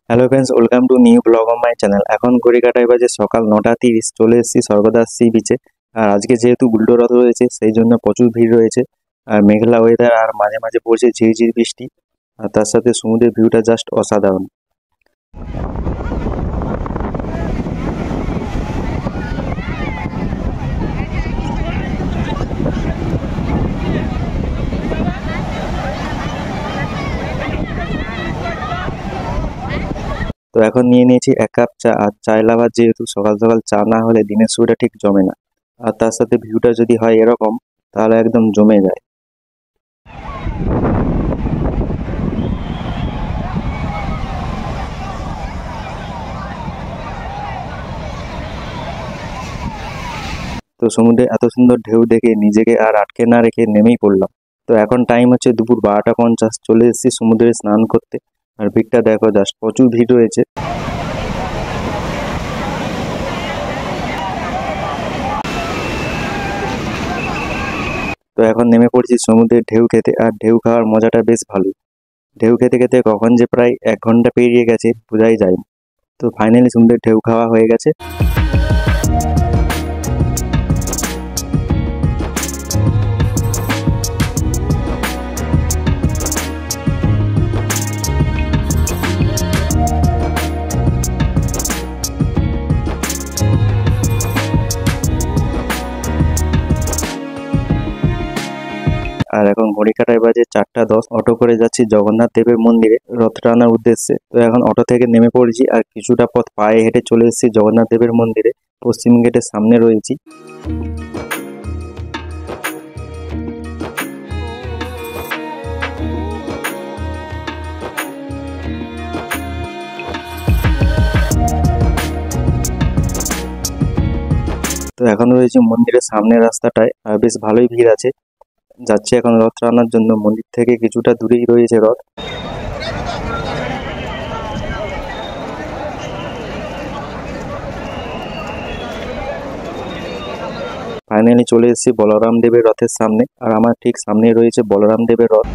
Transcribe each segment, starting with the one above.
Hello friends, welcome to new blog on my channel. এখন ঘড়ি কাটায় বাজে সকাল 9:30। চলে এসেছি স্বর্গদাস সি বিচে। আর আজকে যেহেতু উল্টো রথ রয়েছে সেই জন্য প্রচুর ভিড় রয়েছে। আর মেঘলা ওয়েদার, আর মাঝে মাঝে পড়ছে ঝিরঝির বৃষ্টি। আর তার সাথে সমুদ্রের ভিউটা জাস্ট অসাধারণ। তো এখন নিয়ে নিয়েছি 1 কাপ চা। আর চায় লাভার যেহেতু, সকাল সকাল চা না হলে দিনের শুরুটা ঠিক জমে না। আর তার সাথে ভিউটা যদি হয় এরকম, তাহলে একদম জমে যায়। তো সমুদ্রে এত সুন্দর ঢেউ দেখে নিজেকে আর আটকে না রেখে নেমেই পড়লাম। তো এখন টাইম হচ্ছে দুপুর 12টা 50। চলে এসেছি সমুদ্রে স্নান করতে। আর ভিড়টা দেখো জাস্ট, প্রচুর ভিড় রয়েছে। তো এখন নেমে পড়ছি সমুদ্রের ঢেউ খেতে। আর ঢেউ খাওয়ার মজাটা বেশ ভালোই। ঢেউ খেতে খেতে কখন যে প্রায় 1 ঘন্টা পেরিয়ে গেছে বোঝাই যায়নি। তো ফাইনালি সমুদ্রের ঢেউ খাওয়া হয়ে গেছে। আর এখন ঘড়ি কাটায় বাজে 4টা 10। অটো করে যাচ্ছি জগন্নাথ দেবের মন্দিরে রথ টানার উদ্দেশ্যে। তো এখন অটো থেকে নেমে পড়েছি আর কিছুটা পথ পায়ে হেঁটে চলে এসেছি জগন্নাথ দেবের মন্দিরে। পশ্চিম গেটের সামনে রয়েছি। তো এখন রয়েছে মন্দিরের সামনের রাস্তাটায়, আর বেশ ভালোই ভিড় আছে। যাচ্ছে এখন রথ টানার জন্য। মন্দির থেকে কিছুটা দূরেই রয়েছে রথ। ফাইনালি চলে এসেছি বলরাম দেবের রথের সামনে। আর আমার ঠিক সামনেই রয়েছে বলরাম দেবের রথ।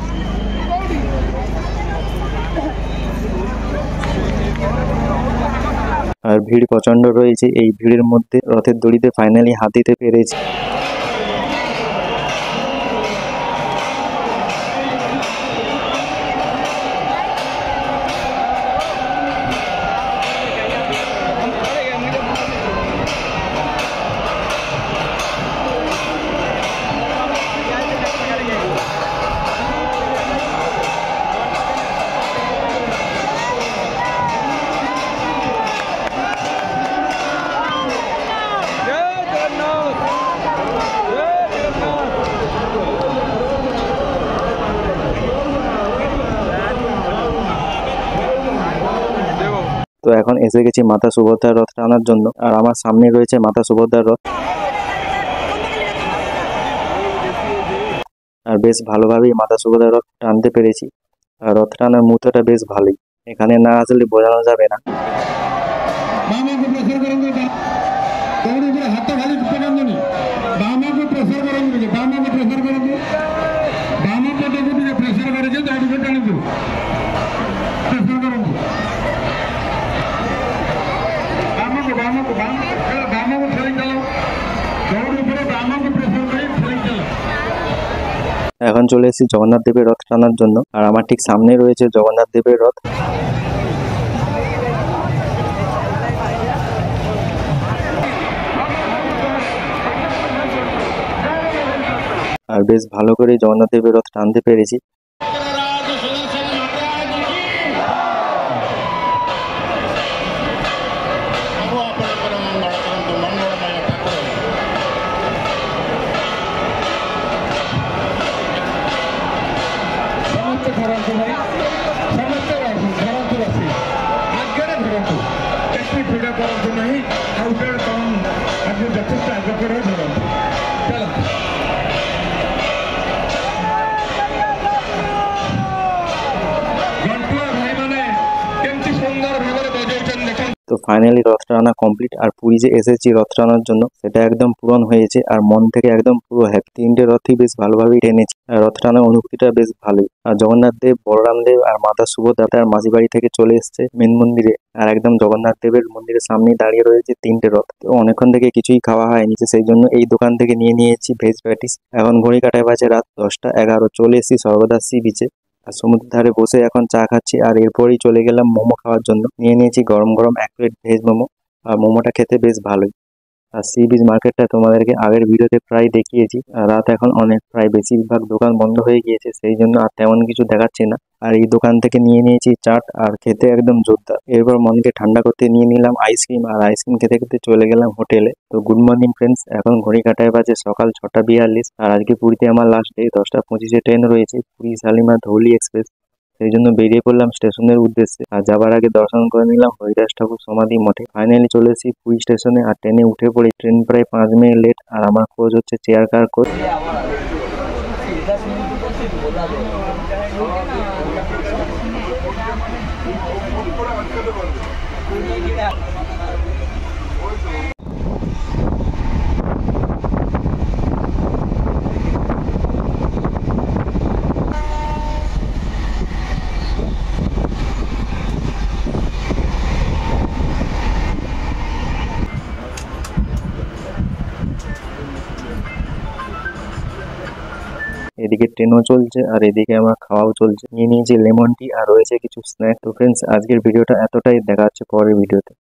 আর ভিড় প্রচন্ড রয়েছে। এই ভিড়ের মধ্যে রথের দড়িতে ফাইনালি হাত দিতে পেরেছি। তো এখন এসে গেছি মাতা সুভদ্রার রথ টানার জন্য। আর আমার সামনে রয়েছে মাতা সুভদ্রার রথ। আর বেশ ভালোভাবেই মাতা সুভদ্রার রথ টানতে পেরেছি। আর রথ টানার মুহূর্তটা বেশ ভালোই। এখানে না আসলে বোঝানো যাবে না। এখন চলে এসেছি জগন্নাথ দেবের রথ টানার জন্য। আর আমার ঠিক সামনে রয়েছে জগন্নাথ দেবের রথ। আর বেশ ভালো করে জগন্নাথ দেবের রথ টানতে পেরেছি। তো ফাইনালি রথটা আনা কমপ্লিট। আর পুরী যে এসেছি রথটা আনার জন্য সেটা একদম পূরণ হয়েছে আর মন থেকে একদম পুরো হ্যাপি। তিনটে রথই বেশ ভালোভাবেই টেনেছি আর রথটা আনার অনুভূতিটা বেশ ভালোই। আর জগন্নাথ দেব, বলরাম দেব আর মাতা সুভদ্রা তার মাসি বাড়ি থেকে চলে এসছে মেন মন্দিরে। আর একদম জগন্নাথ দেবের মন্দিরের সামনেই দাঁড়িয়ে রয়েছে তিনটে রথ। তো অনেকক্ষণ থেকে কিছুই খাওয়া হয়নি, সেই জন্য এই দোকান থেকে নিয়ে নিয়েছি ভেজ প্যাটিস। এখন ঘড়ি কাটায় বাজে রাত 10টা 11। চলে এসেছি স্বর্গদাস সি বিচে আর সমুদ্রের ধারে বসে এখন চা খাচ্ছি। আর এরপরই চলে গেলাম মোমো খাওয়ার জন্য। নিয়ে নিয়েছি গরম গরম 1 প্লেট ভেজ মোমো। আর মোমোটা খেতে বেশ ভালোই। আর সি বিচ মার্কেটটা তোমাদেরকে আগের ভিডিওতে প্রায় দেখিয়েছি। আর রাত এখন অনেক, প্রায় বেশিরভাগ দোকান বন্ধ হয়ে গিয়েছে, সেই জন্য আর তেমন কিছু দেখাচ্ছি না। আর এই দোকান থেকে নিয়ে নিয়েছি চাট আর খেতে একদম জোরদার। এরপর মনকে ঠান্ডা করতে নিয়ে নিলাম আইসক্রিম আর আইসক্রিম খেতে খেতে চলে গেলাম হোটেলে। তো গুড মর্নিং ফ্রেন্ডস, এখন ঘড়ি কাটায় বাজে সকাল 6টা 42। আর আজকে পুরীতে আমার লাস্ট ডে। 10টা 25-এ ট্রেন রয়েছে পুরী শালিমার ধৌলি এক্সপ্রেস। সেই জন্য বেরিয়ে পড়লাম স্টেশনের উদ্দেশ্যে। আর যাবার আগে দর্শন করে নিলাম হরিদাস ঠাকুর সমাধি মঠে। ফাইনালি চলে এসেছি পুরী স্টেশনে আর ট্রেনে উঠে পড়ি। ট্রেন প্রায় 5 মিনিট লেট আর আমার কোচ হচ্ছে চেয়ার কার কোচ। এদিকে ট্রেনও চলছে আর এদিকে আমার খাওয়াও চলছে। নিয়ে নিয়েছি লেমন টি আর রয়েছে কিছু স্ন্যাক। তো ফ্রেন্ডস, আজকের ভিডিওটা এতটাই, দেখা হচ্ছে পরের ভিডিওতে।